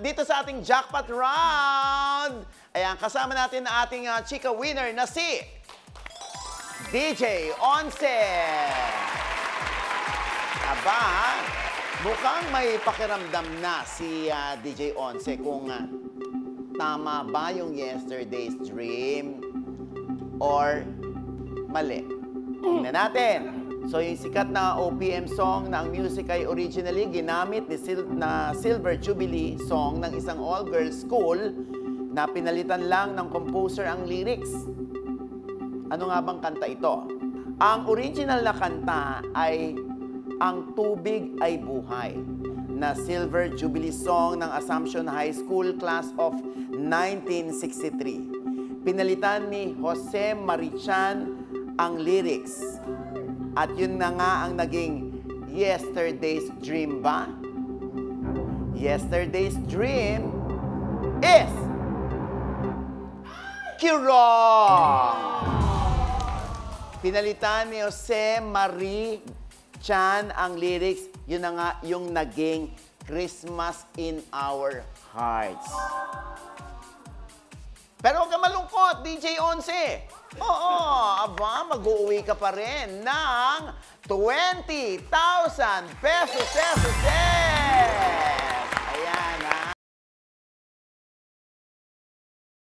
dito sa ating jackpot round. Ayan, kasama natin ang ating chika winner na si DJ Once. Aba, mukhang may pakiramdam na si DJ Once kung tama ba yung Yesterday's Dream or mali. Tingnan natin. So, yung sikat na OPM song na ang music ay originally ginamit na Silver Jubilee song ng isang all-girls school na pinalitan lang ng composer ang lyrics. Ano nga bang kanta ito? Ang original na kanta ay Ang Tubig ay Buhay na Silver Jubilee song ng Assumption High School class of 1963. Pinalitan ni Jose Marichan ang lyrics. At yun na nga ang naging Yesterday's Dream ba? Yesterday's Dream is Kirong! Pinalitan ni Jose Marie Chan ang lyrics, yun na nga yung naging Christmas in Our Hearts. Pero huwag ka malungkot, DJ Once. Oo, aba, mag-uuwi ka pa rin ng 20,000 pesos.